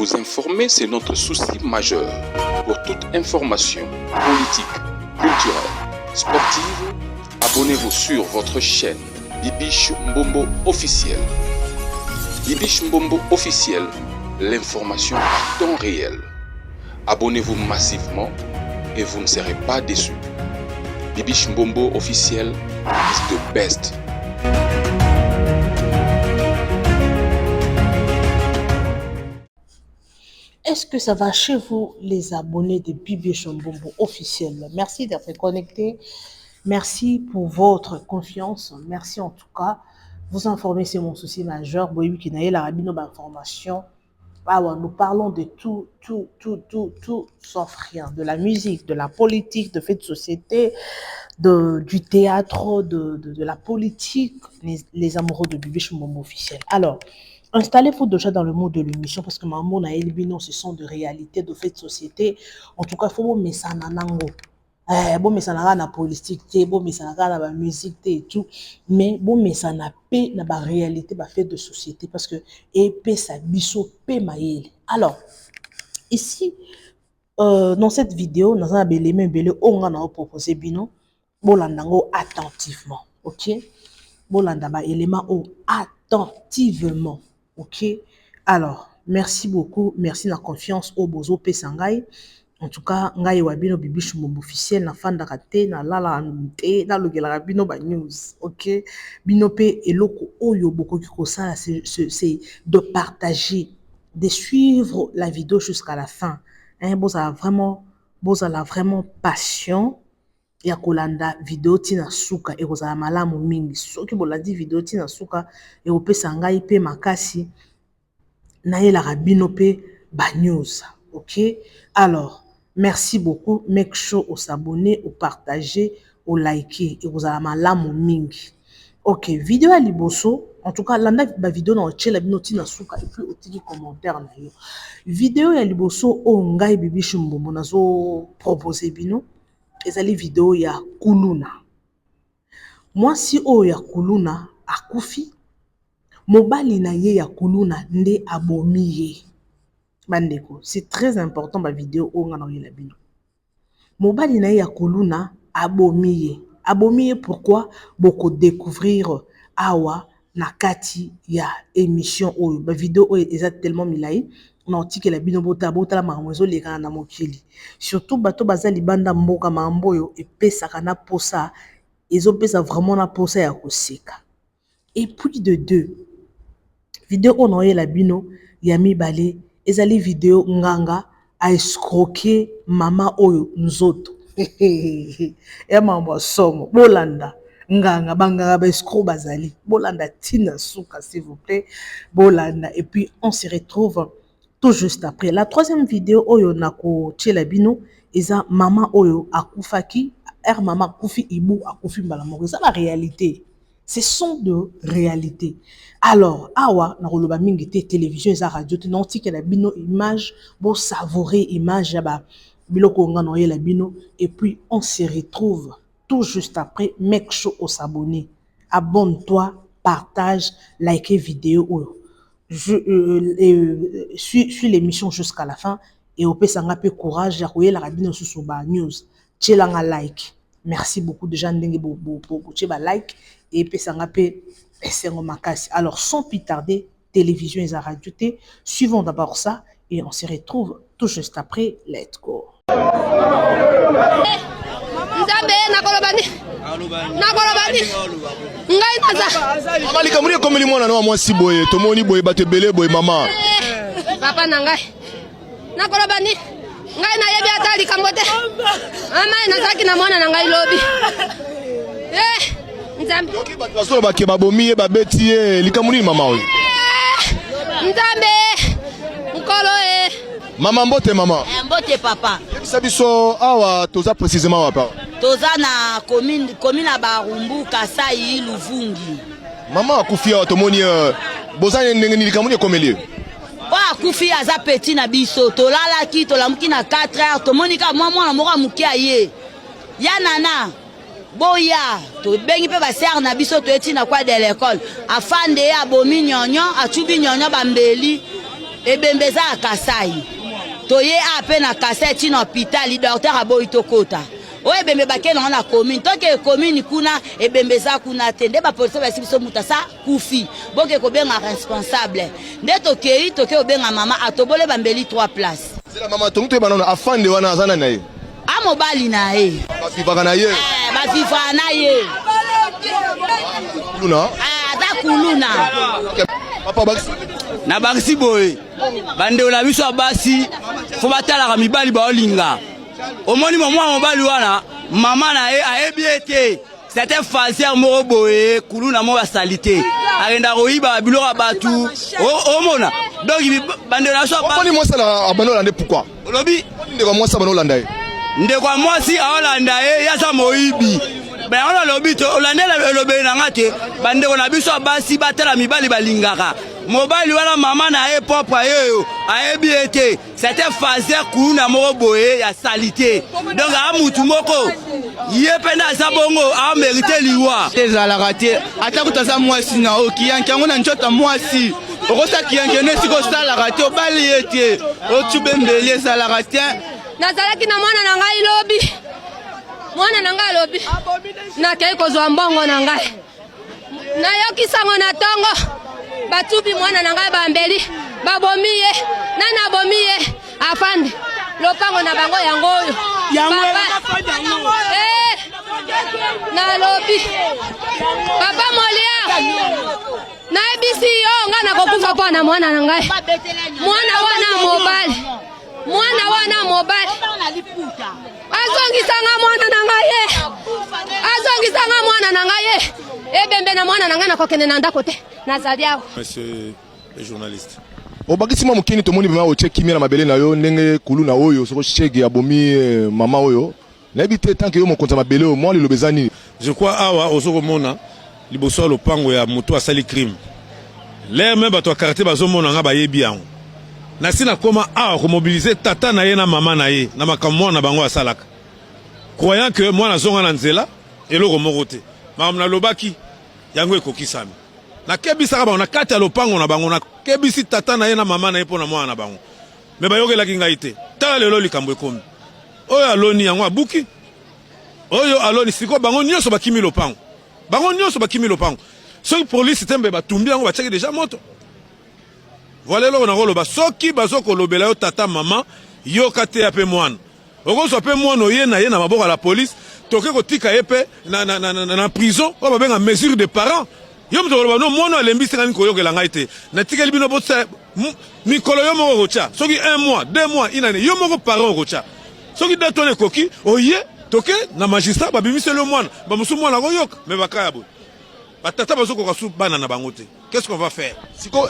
Vous informer, c'est notre souci majeur. Pour toute information politique, culturelle, sportive, abonnez-vous sur votre chaîne Bibiche Mbombo officiel. Bibiche Mbombo officiel, l'information à temps réel. Abonnez-vous massivement et vous ne serez pas déçus. Bibiche Mbombo officiel is the best. Est-ce que ça va chez vous, les abonnés de Bibiche Mbombo officiel? Merci d'être connectés. Merci pour votre confiance. Merci en tout cas. Vous informer, c'est mon souci majeur. Boyebi Kinaye, la rabino d'information. Nous parlons de tout, sauf rien. De la musique, de la politique, de faits de société, du théâtre, de la politique. Les amoureux de Bibiche Mbombo officiel. Alors, installez-vous déjà dans le mot de l'émission parce que maman a éliminé, ce sont de réalités, de faits de société. En tout cas, il faut que ça nanango. Bon, mais ça n'a pas de politique, bon, mais ça n'a pas de musique et tout. Mais bon, mais ça n'a pas de réalité, de fait de société parce que épée ça biso pe maïl. Alors, ici, dans cette vidéo, nous avons belé on a proposé bino, bolandango attentivement, ok? Bolandaba élément attentivement. Ok, alors merci beaucoup, merci la confiance au bozo pesangai. En tout cas, ngai wabino Bibiche Mbombo officiel na fanda kate na lala nte na logela bino ba news. Ok, bino pe eloko oyo boko kiko ça c'est de partager, de suivre la vidéo jusqu'à la fin. Hein, boza la vraiment passion. Ya kolanda vidéo tina suka e kozala malamu mingi soki bolandi vidéo tina suka e opesa ngai pe makasi na yela bino pe ba news. OK, alors merci beaucoup, make sure au s'abonner, au partager, au liker e kozala malamu mingi. OK, vidéo à liboso en tout cas landa ba vidéo na ochela bino tina suka et puis otiki commentaire na yo. Vidéo ya liboso o ngai Bibiche Mbombo nazo proposer bino ezali vidéo ya kuluna. Moi si o ya kuluna akufi mobali na ye ya kuluna nde abomi ye. Bandeko, c'est très important ba vidéo o ngana yela bino. Mobali na ye ya kuluna abomi ye. Abomi ye pourquoi boko découvrir awa na kati ya émission oyo. Ba vidéo oyo eza tellement milai. On a la bino bota la mamozo les gars na mokili. Surtout bato baza libanda mboka mamboyo et pesa kana posa. Ils ont pesa vraiment na posa ya koseka. Et puis de deux vidéo on a la bino yami balé ezali vidéo nganga a escroquer mama oyo nzoto. Et mambo somo bolanda nganga banganga ba escroc bazali bolanda tina suka s'il vous plaît bolanda et puis on se retrouve tout juste après. La troisième vidéo oyo nako tchela bino eza mama oyo akufaki mama kufi ibu akufi mbala moko. C'est la réalité. Ce sont de réalité. Alors awa na koloba mingi te télévision eza radio te non tike la bino image bo savourer image ya ba biloko ngana yela bino et puis on se retrouve tout juste après. Make sure au s'abonner. Abonne-toi, partage, like vidéo oyo. Je suis l'émission jusqu'à la fin et au pesanga pe courage ya koyela rabino susu ba news tchelanga like. Merci beaucoup de gens ndenge bo ba like et pesanga pe esengo makasi. Alors sans plus tarder, télévision et radio te suivons d'abord ça et on se retrouve tout juste après. Let's go. Nzambe nakolobani ngai naza mama likamuri komeli mwana na mwasi boye tomoni boye batebele boye mama papa na ngai nakolobani ngai na yebi atali kambote mama nazaki na mwana na ngai lobi nzambe yoki batwaso bake babomi ye babeti ye likamuri mama oyo nzambe nkolo mama mbote mama mbote papa sabiso awa toza précisément wapa toza na commune na Barumbu Kasai Luvungi. Mama akufi awa tomoni bozane ndenge ni likamuri komeli Wa akufi aza petit na biso tolalaki tolamuki na 4 heures tomoni ka mwana moko amuki aye ya nana boya to bengi pe ba sœur na biso to eti na kwa de l'école afande ya bomi nyonyo achubi nyonyo bambeli ebembeza à Kasai. Toye a peine à Kasai, tin hôpital, docteur a boy tokota. O ebembe baké na na commune. Tant que commune kuna ebembeza kuna tende ba police ba sibiso mutasa kufi. Boke ko benga responsable. Nde tokei toke obenga mama atobole bambeli 3 places. C'est la maman tonto e banana afande wana azana na ye. A mobali na ye. Ba vivaka na ye. Ba vivaka na ye. Kuluna. Da kuluna. Papa Baxi. Na Baxi boy. Bande ola biso abasi. Fo batala ka mibali ba olinga. Omoni mama mobali wana mama na ye ayebiete. C'était facière mo boye kuluna mo basalité. Arenda roiba bilora batu. O mona. Donc bande na so ba. Oni mo sala abano lande pourquoi? Lobi ndeko mo sala bano lande. Ndeko mwasi awolanda ye yasa moyibi. Ben on lobi to olandela elobe na ngate bandeko na biso basi batela mibali balingaka. Mobali wana mama na ye propre yeyo ayebi ete c'était fazer kuna moko boye ya salité. Donc a mutu moko ye penda sa bongo a mérité liwa. Ezalaka te atako sa mwasi na okiyanki yango na njota mwasi. Okosa kiyankene siko salaka te obali ete otubembeli ezalaka te. Nazalaki na mwana na ngai lobi. Mwana na ngai lobi. Na kei kozwa mbongo na ngai. Na yokisango na tongo. Batubi mwana na ngai bambeli. Babomiye. Nana bomiye. Afande. Lopango na bango yango oyo. Yango. Na lobi. Papa Molia. Na ebisi yo nga na kokufa pa na mwana na ngai. Mwana wana mobile. Mwana wana mobile. Azongisanga mwana na ngaye. Azongisanga mwana na ngaye. Ebembe na mwana na ngana kokene na ndako te. Nazali awo. Monsieur le journaliste. Obakisi mwa mukini tomoni bima o cheki mira mabele na yo ndenge kuluna oyo soko chege abomi mama oyo. Na ebite tant que yo mokonza mabele o moi le lobezani. Je crois awa osoko mona liboso lopango ya moto asali crime. L'air même bato karate bazomona nga bayebi yango. Na sina koma awa ko mobiliser tata na ye na mama na ye na makamwa na bango asalaka. Croyant que moi na zonga na nzela eloko moko te. Makam na lobaki yango ekokisami. Na kebisa ba na kati ya lopango na bango na kebisi tata na ye na mama na ye pona mwana na bango. Me bayokelaki ngai te. Tala lelo likambo ekomi. Oyo aloni yango abuki. Oyo aloni siko bango nyonso bakimi lopango. Bango nyonso bakimi lopango. Soki police tembe batumbi yango bacheki déjà moto. Voilà lo na rolo soki bazoko lobela yo tata mama yo kate ya pe mwana. Okoso pe mwana oye na ye na maboko la police toke ko tika yepe na prison o babenga mesure de parents. Yo mto loba no mwana alembisi ngani ko yokela ngai te. Na tika libino botsa mikolo yo moko kocha. Soki 1 mois, 2 mois inane yo moko parent kocha. Soki datone koki oye toke na magistrat babimise le mwana ba musu mwana ko yoka me bakaya bo. Batata bazoko ka su bana na bangote. Qu'est-ce qu'on va faire? Siko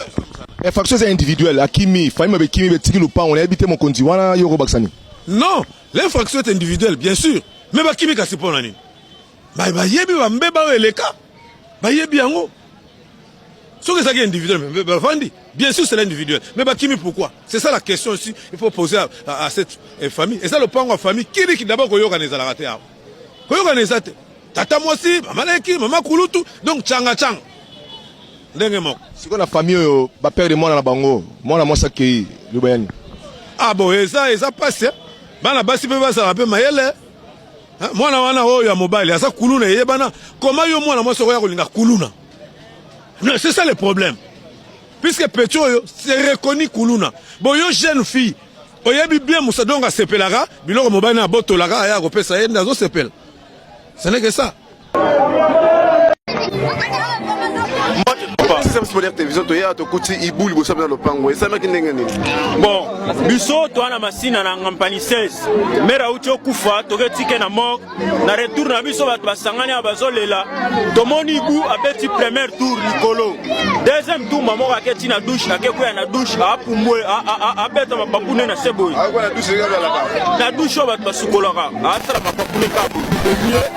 infraction individuelle akimi faima be kimi betiki lupa on a habité mon konti wana yoko baksani. Non, l'infraction est individuelle bien sûr. Mais ba kimi ka sipona nini? Ba yebi ba mbeba eleka. Ba yebi yango. Ce que ça est individuel mais Fandi, bien sûr c'est l'individuel. Mais ba kimi pourquoi? C'est ça la question aussi, il faut poser à cette famille. Et ça le pango famille qui d'abord ko yoka nezala raté. Ko yoka nezate. Tata Mosi, Mama Leki, Mama Kulutu, donc Changa Chang. Si on a famille, ba père de moi na bango, moi na mosa kei, lubayani. Ah bon, et ça passe. Bana basi pe basa la pe mayele. Moi na wana o ya mobile, ça kuluna ye bana. Comment yo moi na mosa ko ya kolinga kuluna? Non, c'est ça le problème. Puisque Petio c'est reconnu kuluna. Bon yo jeune fille, oyebi bien musa donga sepelara, biloko mobile na botolaka ya ko pesa yenda zo sepel. Ce n'est que ça. Bon, biso toana masina na ngampani 16. Mera ucho kufa toketike na mort. Na retour na biso bat basangani abazolela. Tomoni ibu abeti premier tour likolo. Deuxième tour maman aketi na douche akekuya na douche apumwe abeta mapapune na seboy. Na douche bat basukolaka. Atra mapapune kabu.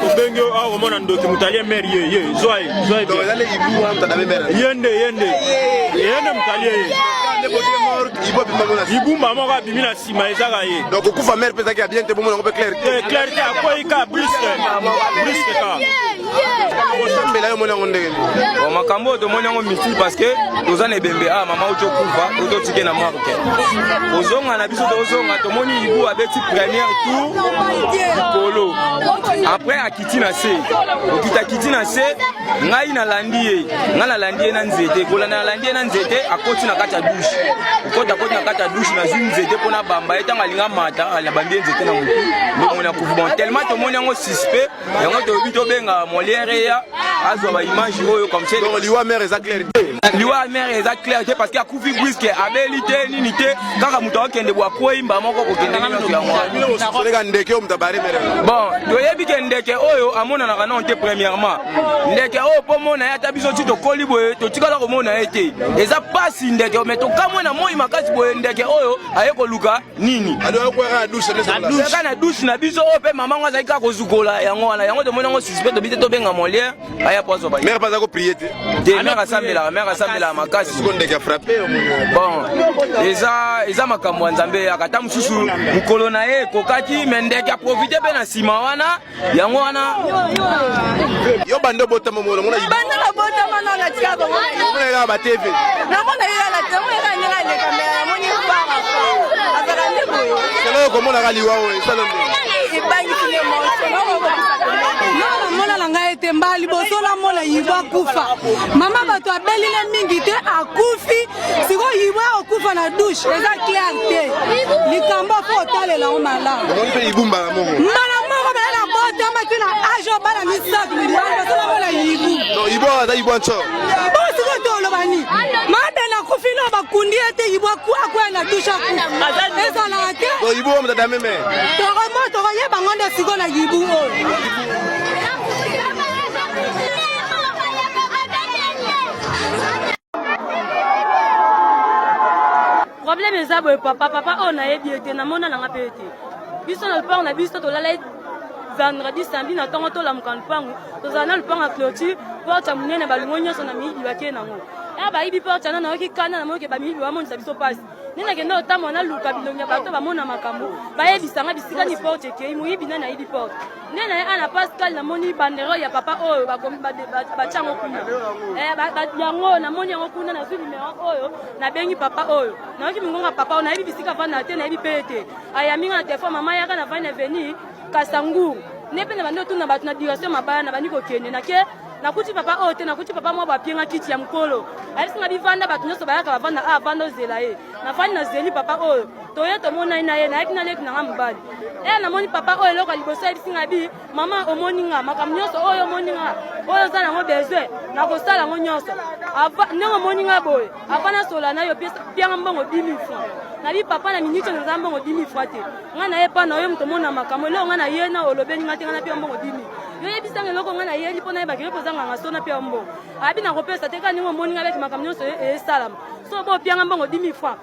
Obenge awo mona ndoki mutalie mer ye zoai. Yende mutalie. Ibu maman ka bimina sima ezaka ye. Donc okufa mer pesa ki a bien te bomo ngo clair. Clair ka ko ika brusque ka. makambo tomoni yango mystike parce que toza na ebembe mama oyo kufa totike na morke ozonga na biso tozonga tomoni ibu abeti première tour likolo après akiti na se okita kiti na se ngai nalandi ye na nzete kolanda nalandi ye na nzete akoti na kati ya douche akoti na kati ya douche nazwi nzete mpona bamba ye ntango alinga mata alabambi ye nzete na motu ndomoni akufi bon tellement tomoni yango suspect yango toyobi tobenga moliere ya azwa baimage oyo comme ça liwa mère eza clair te liwa mère eza clair te parce que akufi briske abeli te nini te kaka moto akokende bwakoyimba moko kokende nyonso yango bon toyebi ke ndeke oyo amonanaka non te premièrement ndeke oyo mpo mona ye ata biso ti tokoli boye totikala komona ye te eza pasi ndeke me tokamwe na moi makasi boye ndeke oyo aye koluka nini eka na douche na biso oyo mpe mama ngo azali kaka kozukola yango wana yango tomoni yango suspect tobi te tobenga moliere aya poso ba mère pas prier te mère asambelaka makasi bon eza makambo ya nzambe akata mosusu mokolo na ye ekokaki me ndeke aprofite mpe na nsima wana yango wana yo bande obotama molongo na bande obotama na na tia bongo na ba TV na mona ila la temo ila ni la kamera moni para azala ndebo selo ko mona kali wao selo ibangi kile mo mona la ngai te mbali boso na mona yiba kufa mama bato abelile mingi te akufi siko yiba okufa na douche eza clair te likambo fo talela o mala moni ibumba mongo mala mongo bela bota matina ajo bala misaku libanga sala mona yibu no ibo ada ibo ncho ibo siko to lobani mada na kufi no bakundi ete yibo kwa na douche akufa eza na te no ibo mda meme to ko moto ko yeba ngonda siko na yibu o problème eza boye papa oyo nayebi ete namona nanga mpe ete biso na lupango na biso tolala vendredi samedi na ntongo tolamuka lupango tozala na lupango ya clôture porte ya monene balingo nyonso na miyibi bakee nango ya bayibi porte yana nayoki kana na moyoke bamiyibi bamonisa biso mpasi nde nakende otambola naluka bilongi ya bato bamona makambo bayebisanga bisika ni porte ekei moyibi nde nayibi porte nde na ye ana pascal namoni bandero ya papa oyo batya yango kuna yango namoni yango kuna nazwi numero oyo nabengi papa oyo nayoki mingonga papa oyo nayebi bisika vanda te nayebi mpe ete ayaminga na telefone mama yaka na vani avenir kasanguru nde mpe na bandi otuna bato na direction mabaya na bandi kokende nake nakuti papa oyo te nakuti papa mwa bapienga kiti ya mokolo ayebisinga bivanda bato nyonso bayaka bavanda avanda ozela ye nafandi nazeli papa oyo toye tomona ye na ye nayeki naleki nanga mobali namoni papa oyo eloko ya liboso ayebisinga bi mama omoninga makambo nyonso oyo omoninga oyo oza nango besoin nakosala yango nyonso ndenge omoninga boye ava nasola na yo pianga mbongo 10 000 francs nabi papa na minute naza mbongo 10 000 francs te nga na ye pa na oyo moto omona makambo eloko nga na ye na olobeli nga te nga na pia mbongo 10 000 yo yebisanga eloko nga na yeli mpo na yebaki kozanga sona pia mbongo abi nakopesa te ka ndenge omoninga abeki makambo nyonso esalama so bo pianga mbongo 10 000 francs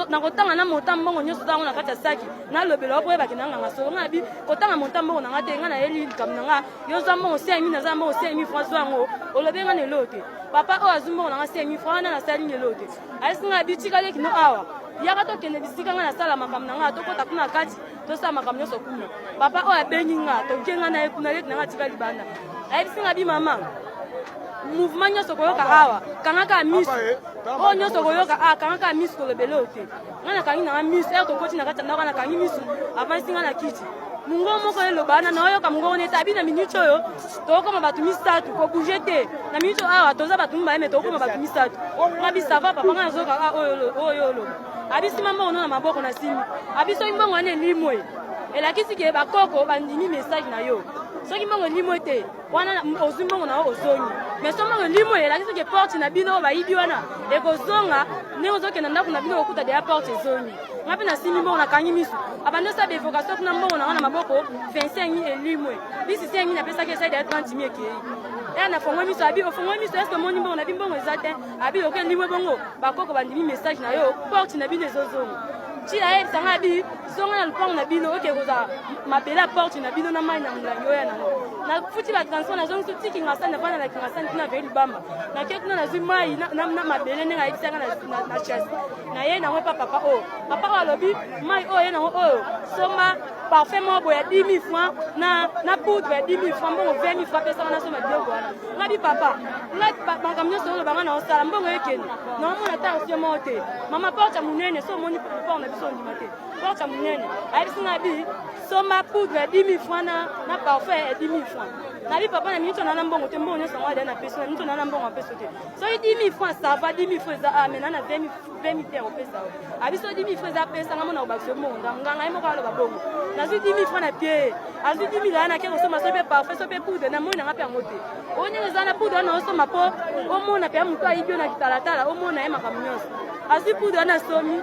nakotanga na mota mbongo nyonso zango na kati ya saki nalobela wapo yebaki nanga solo nga bi kotanga mota mbongo nanga te nga na yeli likambo nanga yo za mbongo 5 000 naza mbongo 5 000 francs zango olobe nga nelo te papa oyo azwi mbongo nanga 5 000 francs wana nasali nelo te ayesinga bi tikaleki no awa yaka tokende bisika nga nasala makambo nanga tokota kuna kati tosala makambo nyonso kuna papa oyo abengi nga tokenga na ye kuna leki nanga tika libanda ayebisinga bi mama mouvement nyonso koyoka awa kangaka misu oyo nyonso koyoka kangaka misu kolobele oyo te nga nakangi nanga misu ere tokoti na kati ya ndako nakangi misu avansinga na kiti mungo moko elobana na oyoka mungo neti abi na minute oyo tokoma bato misatu kobouge te na minute awa toza bato mibale me tokoma bato misatu nga bisava papa nga nazoyoka oyo oloba abisima mbongo no na maboko na simi abiso mbongo wana elimwe elakisi ke bakoko bandimi message na yo soki mbongo elimwe te wana ozwi mbongo na yo ozongi mais so mbongo elimwe elakisi ke porte na bino bayibi wana ekozonga ndenge ozokenda ndako na bino kokuta deya porte ezongi nga mpe nasimi mbongo nakangi misu abandi osala bevocation kuna mbongo nanga na maboko 25 elimwe bisi 5 napesaki esaide ya 30 ekei na fongwe miso abi ofongwe miso eske omoni mbongo na bi mbongo eza te abi oke elimwe bongo bakoko bandimi message na yo porte na bino ezozonga tina yebisanga abi zonga na lupango na bino oke kozala mabele ya porte na bino na mai na molangi oyo nango nafuti batransport nazongi so tiki ngasani navanda na kingasani tina veli libamba nake kuna nazwi mai na mabele ndenge ayebisanga na chasi na ye nango epa papa oyo alobi mai oyo ye nango oyo somba parfait moko ya 10 000 francs na poudre ya 10 000 francs mbongo 20 000 francs pesa na soma biloko wana ngabi papa makambo nyonso oyo banga na osala mbongo ekende naomona ta osio moko te mama porte munene so omoni port na biso ondima te porte munene ayebisi ngabi soma poudre ya 10 000 francs na parfait ya 10 000 francs nabi papa na minito nana mbongo te mbongo nyonso ngwa na peso na minito nana mbongo peso te so 10 000 francs ça va 10 000 francs za amena na 20 000 euros pesa abiso 10 000 francs za pesa ngamona obakso mbongo nganga yemo alo babongo na 10 000 francs na pied azu 10 000 na kero soma so pe parfait so pe poudre na mona ngapa ngote onye za na poudre na osoma po omona pe amuto ayibio na kitalatala omona yema kamnyonso azu poudre na somi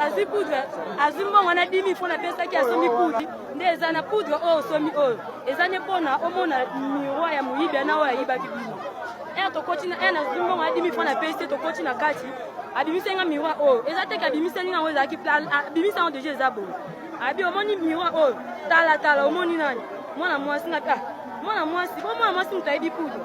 azu poudre azu mbongo na 10 000 francs na pesa ki asomi poudre nde za na poudre o somi o ezane pona omona miroir ya muyibi na wa yiba kibino to kotina na zimbo ngadi mi fona pese to kotina kati abimisa nga miroir o ezate abimisa ninga weza ki plan abimisa on déjà ezabo abi omoni miroir o tala omoni nani mwana mwasi ngata mwana mwasi mutayibi poudre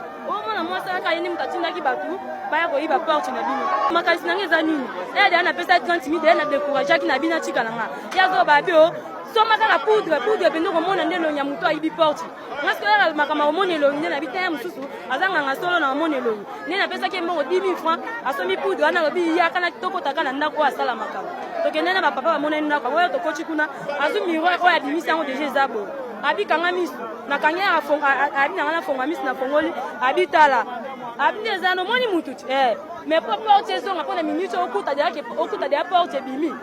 mwana mwasi aka yeni mutatinda ki batu baya ko yiba porte na bino makasi nanga eza nini ya na pesa 30 000 na décourager ki na bina tika nanga ya zo babi o soma kaka poudre bendo komona ndelo nya muto ayibi porte ngasko ya makama omoni lo ndena bitaya mususu azanga ngasolo na omoni lo nena pesa ke mbongo 10 000 francs asomi poudre ana lobi ya kana kitoko takana ndako asala makama to kenena ba papa ba mona ndako oyo to kochi kuna azu miroir ko ya dimisa ngo déjà zabo abi kanga misu na kanya abi na fonga misu na fongoli abi tala abi ndezano moni mutu mais pour porte zonga pona minute okuta de porte bimi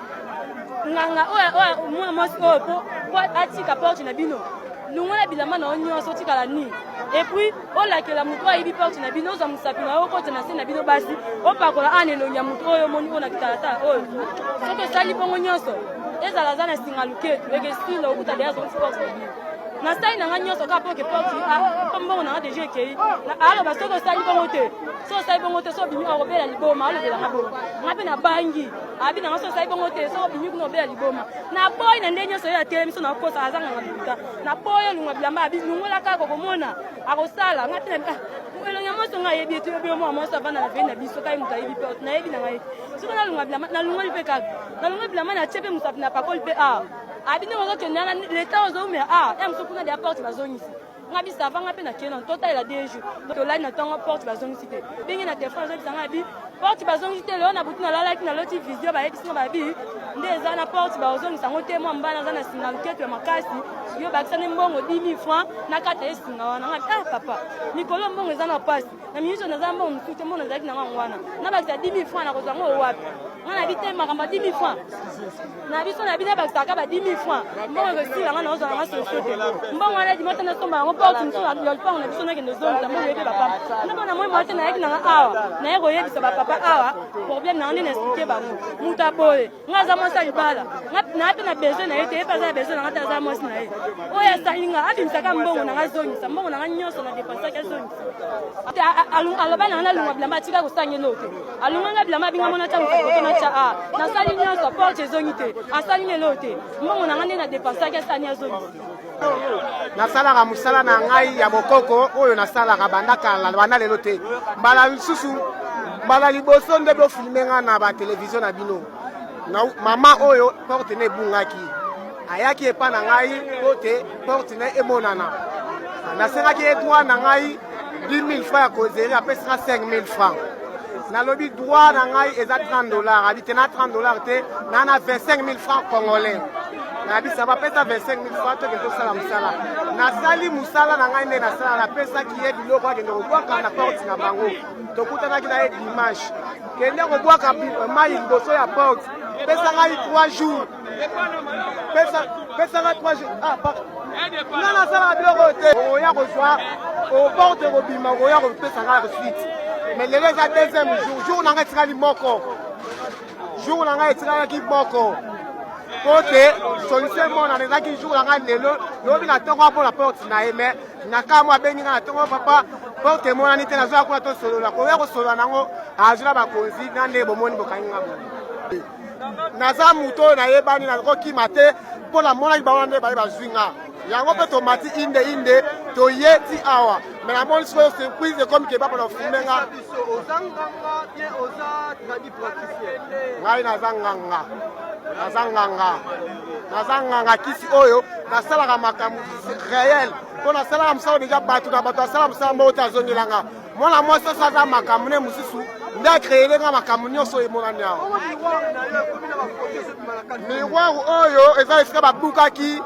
nganga oya mwana mwasi oyo po atika porte na bino lungona bilamba na nyonso tikala ni et puis olakela mutu ayibi porte na bino oza musapi na yo kote na se na bino basi opakola anelo nya mutu oyo moni ona kitalatala oyo soki osali bongo nyonso ezala za na singa luketu eke stile okuta deya zongi porte na bino na sali nanga nyonso kaka poke porte mbongo nanga deja ekei aloba soki osali bongo te so osali bongo te so obimi akobela liboma alobelanga bongo nga mpe na bangi abi nanga so osali bongo te so obimi kuna obela liboma na boyi na nde nyonso oyo atelemi so nakosa azanganga bikuta na boyi olunga bilamba abi lungola kaka komona akosala nga mpe na elonga mwasi nga ayebi ete obi omwa mwasi avanda na vei na biso kai mutu ayebi porte nayebi nanga ye soki nalunga bilamba nalungoli mpe kaka nalunga bilamba na tie mpe mosapi na pakoli mpe abi ndenge ozokendana leta ozomea ya mosu kuna deya porte bazongisi nga bisa avanga mpe na kena totalela 2 jours tolali na ntongo porte bazongisi te ndenge na telefone azobisanga abi porte bazongisi te leo na butu nalalaki na loti visio bayebisinga babi nde eza na porte bazongisa yango te mwa mbana aza na singa luketu ya makasi yo bakisani mbongo 10 000 francs na kata esinga wana nga papa mikolo mbongo eza na pasi na minute naza mbongo mosusu te mbongo nazalaki nanga wana na bakisa 10 000 francs nakozwa ngo wapi nga na bite makambo 10 000 francs na biso na bine bakisaka ba 10 000 francs mbongo ekosila nga naozwa nanga sosio te mbongo wana dimota nasomba yango porte mosusu ya lupango na biso nakende ozongisa mbongo yebe bapapa ndako na moi mwate nayaki nanga awa naye koyebisa bapapa awa problème nanga nde na explike bango mutu aboye nga aza mwasi alibala naye mpe na besoin na ye te ye mpe aza na besoin nanga te aza mwasi na ye oyo asali nga abimisaka mbongo nanga azongisa mbongo nanga nyonso na dépensaki azongisa aloba nanga nalunga bilamba atika kosangela te alunganga bilamba abinga mona ta mokoto na tya nasali nyonso porte ezongi te asali ngelo te mbongo nanga nde na dépensaki asani azongisa nasalaka mosala na ngai ya bokoko oyo nasalaka banda lelo te mbala lisusu mbala liboso nde bofilme nga na batelevizio na bino mama oyo porte ne ebungaki ayaki epa na ngai po te porte ne emonana nasengaki edroit na ngai 10 000 francs ya kozeri apesaka 5 000 francs nalobi droit na ngai eza $30 abi te na $30 te na 25 000 francs congolais nabisa bapesa 25 000 francs toke tosala mosala nasali mosala na ngai nde nasala napesaki ye biloko akende kobwaka na porte na bango tokutanaki na ye dimanche kende kobwaka mai liboso ya porte pesa ngai 3 jours pesa ngai 3 jours nga nasala biloko te oya kozwa oporte kobima oya kopesa ngai suite mais lelo eza deuxième jour na ngai etikali moko jour na ngai etikaki moko po te solution emonana ezalaki jour na ngai lelo lobi na ntongo mpona porte na ye mais na kamo abengi ngai na ntongo papa porte emonani te nazoya kuna tosolola koya kosolola nango azwila bakonzi na nde bomoni bokangi nga boye naza moto oyo nayebani nakokima te mpo namonaki bango nde baye bazwi nga yango mpe tomati inde toye ti awa me namoni sikoyo surprise ekomi keba mpona ofume nga ngai naza nganga kisi oyo nasalaka makambo réel mpo nasalaka mosala deja bato na bato asala mosala moko te azongelanga mwana mwasi oso aza makambo ne mosusu nde akreelenga makambo nyonso emonani awa miroir oyo eza esika babukaki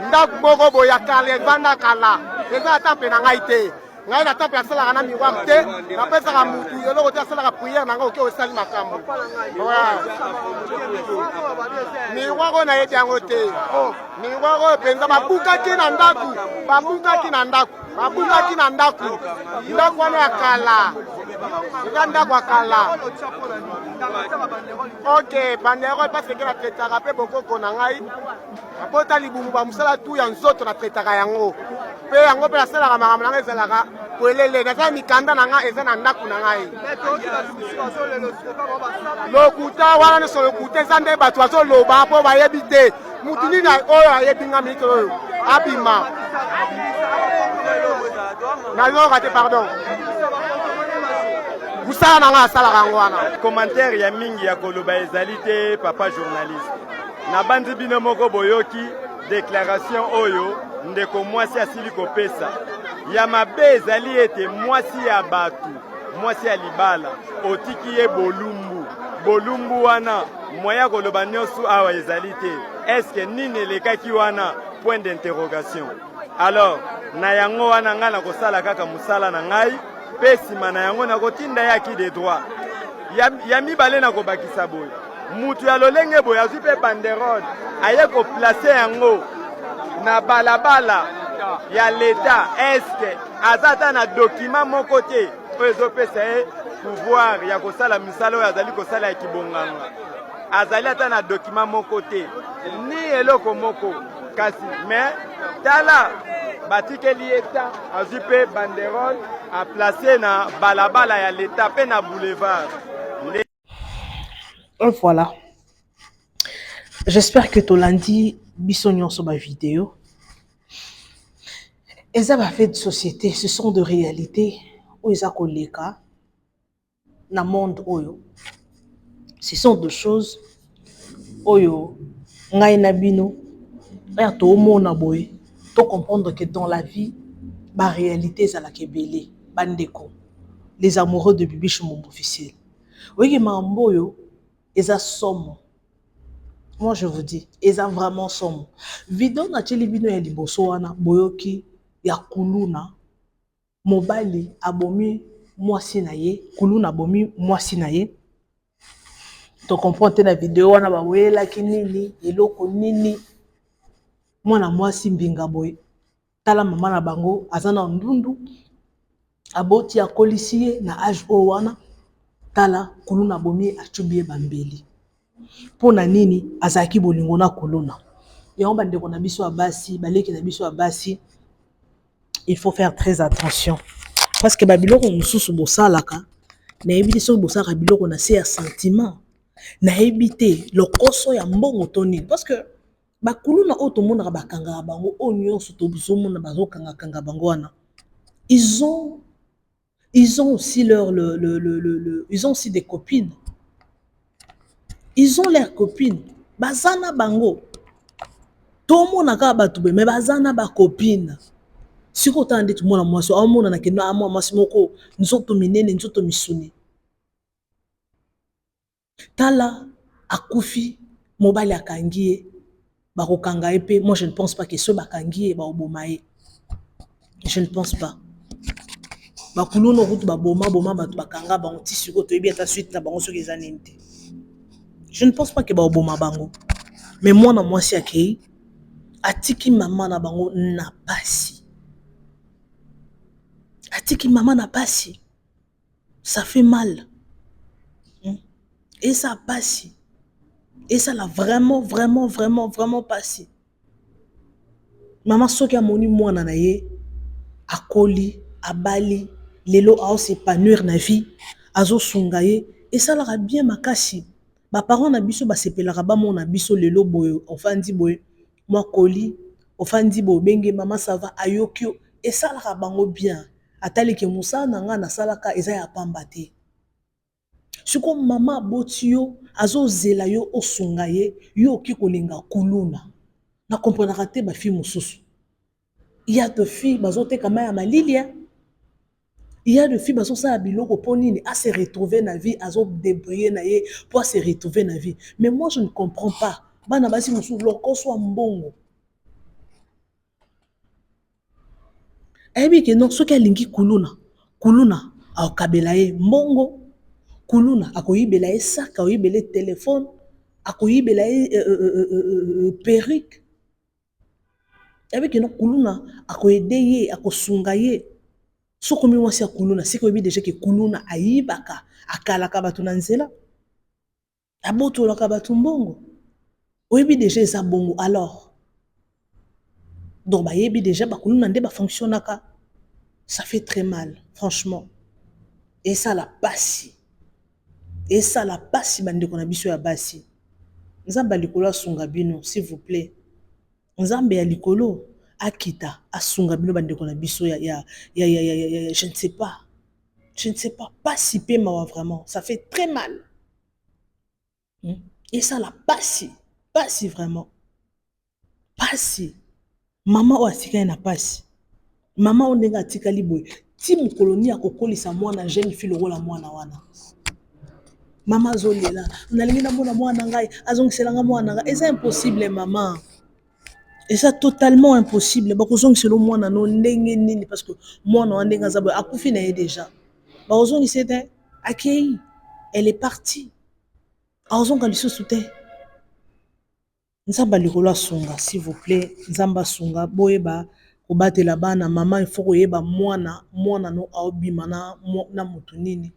ndako moko boye ya kala evanda kala eza ata mpe na ngai te ngai na temple asalaka na miroir te napesaka mutu eloko te asalaka priere na ngai oke osali makambo miroir oyo nayebi yango te miroir oyo mpenza babukaki na ndako ndako wana ya kala eza ndako ya kala ok bandero epaseke natretaka mpe bokoko na ngai apota libumu bamosala tu ya nzoto natretaka yango mpe yango mpe nasalaka makambo na ngai ezalaka polele naza mikanda na ngai eza na ndako na ngai lokuta wana nyonso lokuta eza nde bato bazoloba mpo bayebi te mutu nini oyo ayebi nga miniti oyo abima nazoka te pardon musala na ngai asalaka yango wana commentaire ya mingi ya koloba ezali te papa journaliste nabandi bino moko boyoki déclaration oyo ndeko mwasi asili kopesa ya mabe ezali ete mwasi ya bato mwasi ya libala otiki ye bolumbu wana moya koloba nyonso awa ezali te eske nini elekaki wana point d'interrogation alors na yango wana ngai nakosala kaka mosala na ngai mpe nsima na yango nakotinda ye aki de droit ya mibale nakobakisa boye mutu ya lolenge boye azwi mpe banderole aye koplace yango na balabala ya leta eske aza ata na dokima moko te oyo ezopesa ye pouvoir ya kosala misala oyo azali kosala ya kibonganga azali ata na dokima moko te ni eloko moko kasi me tala batikeli ye ta azwi mpe banderole aplace na balabala ya leta mpe na boulevard. Voilà. J'espère que Tolandi bisognon sur ma vidéo. Eza ba fait de société, ce sont de réalités où eza koleka na monde oyo. Ce sont de choses oyo ngai na bino ya to mona boy. To comprendre que dans la vie ba réalité eza la kebele bandeko. Les amoureux de Bibi Chumombo officiel. Oui mambo yo eza somme. Moi je vous dis, eza vraiment somme. Vidéo na teli bino ya liboso wana boyoki ya kuluna mobali abomi mwasi na ye kuluna abomi mwasi na ye to comprendre na vidéo wana ba wela kinini eloko nini mwana mwasi mbinga boy tala mama na bango azana ndundu aboti akolisi na âge o wana tala kuluna abomi achubie bambeli pona nini azaki bolingo na kuluna yango bandeko na biso abasi baleki na biso abasi. Il faut faire très attention parce que babiloko mususu bosalaka na ebite so bosaka biloko na se ya sentiment na ebite lokoso ya mbongo toni parce que bakuluna oto monaka bakanga bango onyoso to bizomona bazokanga kanga bango wana ils ont aussi ils ont aussi des copines. Ils ont leurs copines. Bazana bango. Tout le monde a kabatube mais bazana ba copine. Si ko tande tout mona mwasi a mona na kena amwa mwasi moko nzoto minene nzoto misuni. Tala akufi mobali akangie ba kokanga epe moi je ne pense pas que ce bakangie ba obomae. Je ne pense pas. Ba kulono kutu ba boma batu bakanga ba tisi ko to ebi ata suite na bango so eza ninte. Je ne pense pas que ba oboma bango. Mais moi na mwasi akei atiki mama na bango na pasi. Atiki maman n'a pas si. Ça fait mal. Et ça pas si. Et ça l'a vraiment pas si. Maman soki a moni mwana na ye akoli, abali, lelo a s'épanouir na vie, azo sunga ye et ça l'a bien makasi. Ba parents na biso ba sepelaka ba mona biso lelo boyo, ofandi boyo, moi koli, ofandi bo benge maman ça va ayokyo et ça l'a bango bien. Atali ke musa na nga na salaka eza ya pamba te. Siko mama boti yo azo zela yo osunga ye yo ki kolinga kuluna. na comprendre te ba fille mususu. Il y a de filles bazote kama ya malilia. Il y a de filles bazo sa biloko ponini à se retrouver na vie, azo débrouiller na ye pour se retrouver na vie. Mais moi je ne comprends pas. Bana basi mususu loko so mbongo. Ebi ke non soki alingi kuluna akabela ye mbongo, kuluna akoyibela ye sac, akoyibela ye téléphone, akoyibela ye perruque. Ebi ke non kuluna akoyede ye, akosunga ye. Soko mi wasi kuluna, siko yebi déjà ke kuluna ayibaka, akalaka batu na nzela. Abotolaka batu mbongo. Oyebi déjà eza bongo alors. Donc, bah, yebi déjà, bah, kuluna nde ba fonctionnaka. Ça fait très mal, franchement. Et ça la passi. Et ça la passi, bande qu'on a biso ya basi. Nzamba likolo sunga bino, s'il vous plaît. Nzamba ya likolo akita asunga bino bande qu'on a biso je ne sais pas. Je ne sais pas. Pas si peu mawa vraiment. Ça fait très mal. Et ça la passi. Passi vraiment. Passi. Maman o atika na passi. Maman o ndenga atika liboy. Ti mukolonia kokolisa mwana jeune fille rola mwana wana. Maman zolela. Nalingi na mwana ngai azongiselanga mwana ngai. C'est impossible maman. Et ça totalement impossible. Ba kozongiselo mwana no ndenge nini parce que mwana wa ndenga zabo akufi na ye déjà. Ba kozongisete akei. Elle est partie. Azonga lisusu te. Nzamba likolo sunga s'il vous plaît. Nzamba sunga boyeba kobatela bana maman il faut koyeba mwana no aobima na mutu nini.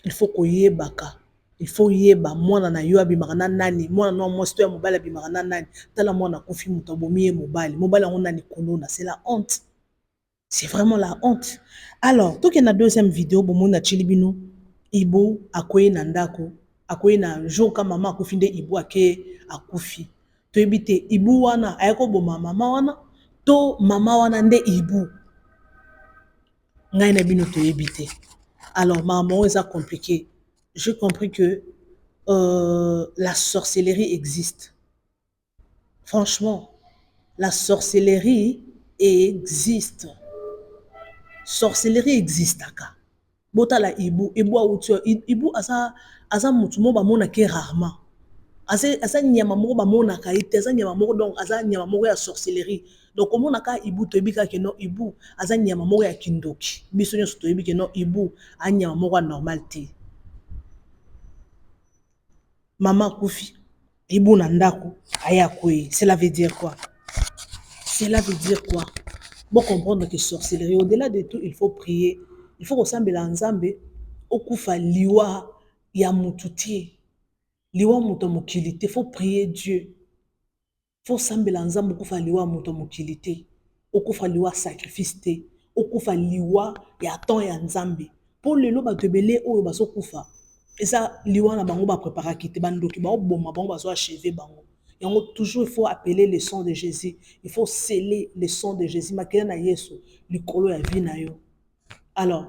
Il faut koyebaka. Il faut yeba mwana na yo abimaka na nani, mwana no mosto ya mobali abimaka na nani. Tala mwana kofi mutu abomi ye mobali. Mobali ngo nani konona, c'est la honte. C'est vraiment la honte. Alors, toke na deuxième vidéo bomona chilibino Ibu akoye na ndako, akoye na jour ka mama akufi nde Ibu ake akufi. To ebite Ibu wana ayako boma mama wana to mama wana nde Ibu. Ngai na bino to ebite. Alors maman ça compliqué. J'ai compris que la sorcellerie existe. Franchement, la sorcellerie existe. Sorcellerie existe aka. Bota la Ibu auteur Ibu asa mutu mo ba mona ke rarement. Asa nyama moko ba mona ka ite, asa nyama moko donc asa nyama moko ya sorcellerie. Donc on mona ka Ibu to ebika ke no Ibu asa nyama moko ya kindoki. Biso nyo to ebika no Ibu a nyama moko normal te. Maman Koufi, Ibu na ndako aya koye. Cela veut dire quoi? Cela veut dire quoi? Bon comprendre que sorcellerie au-delà de tout, il faut prier. Il faut ressemble à Nzambe okufa liwa ya mututi. Liwa muto mokilité, faut prier Dieu. Faut sambela Nzambe okufa liwa muto mokilité. Okufa liwa sacrifice te. Okufa liwa ya temps ya Nzambe. Pour le loba tebele oyo baso kufa. Et ça liwa na bango ba préparer kité bandoki ba oboma bango baso achever bango. Et on toujours il faut appeler le sang de Jésus. Il faut sceller le sang de Jésus. Makela na Yesu likolo ya vie na yo. Alors,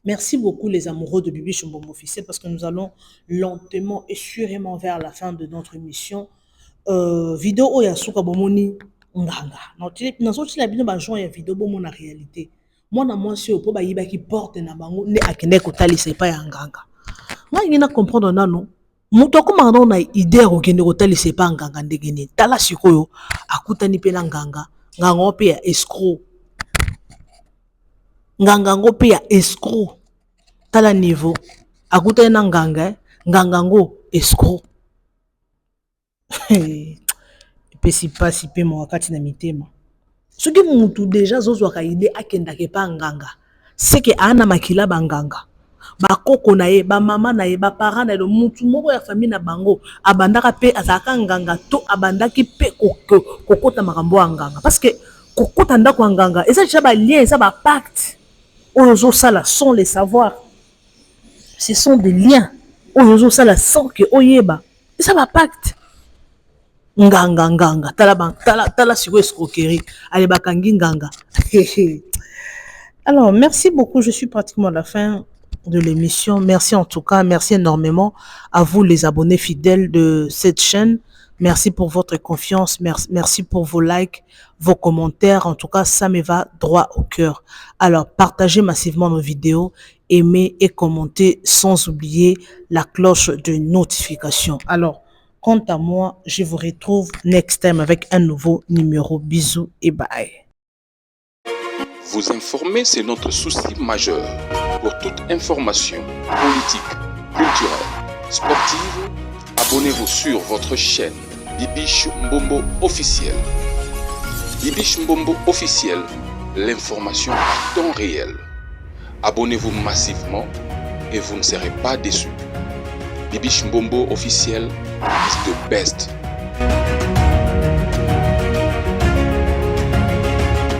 merci beaucoup les amoureux de Bibi Shombombo officiel parce que nous allons lentement et sûrement vers la fin de notre émission. Vidéo oya suka bomoni nganga. Na soti la bino ba joint ya vidéo bomo na réalité. Moi na moi si opo ba yiba ki porte na bango ne akende ko talisa pa ya nganga. Moi ngina comprendre nano. Muto ko mangana na idée okende ko talisa pa nganga ndenge ni. Tala sikoyo akutani pe na nganga. Nganga pe ya escroc. Nganga ngo pe ya escroc. Tala niveau. Akutani na nganga, nganga ngo escroc. Pesi pasi pe mo wakati na mitema. Soki mutu déjà zozwa ka idée akenda ke pa nganga. C'est que ana makila banganga. Ba koko na ye, ba mama na ye, ba parents na ye, mutu moko ya famille na bango abandaka pe azaka nganga to abandaki pe kokota makambo ya nganga parce que kokota ndako ya nganga eza déjà ba lien, eza ba pacte. Ozo sala sans les savoir. Ce sont des liens. Ozo sala sans que oyeba. Ça va pacte. Nganga tala siko escroquerie. Allez bakangi nganga. Alors merci beaucoup, je suis pratiquement à la fin de l'émission. Merci en tout cas, merci énormément à vous les abonnés fidèles de cette chaîne. Merci pour votre confiance. Merci pour vos likes, vos commentaires. En tout cas, ça me va droit au cœur. Alors, partagez massivement nos vidéos, aimez et commentez sans oublier la cloche de notification. Alors, quant à moi, je vous retrouve next time avec un nouveau numéro. Bisous et bye. Vous informer, c'est notre souci majeur. Pour toute information politique, culturelle, sportive, abonnez-vous sur votre chaîne Bibiche Mbombo officiel. Bibiche Mbombo officiel, l'information en temps réel. Abonnez-vous massivement et vous ne serez pas déçus. Bibiche Mbombo officiel is the best.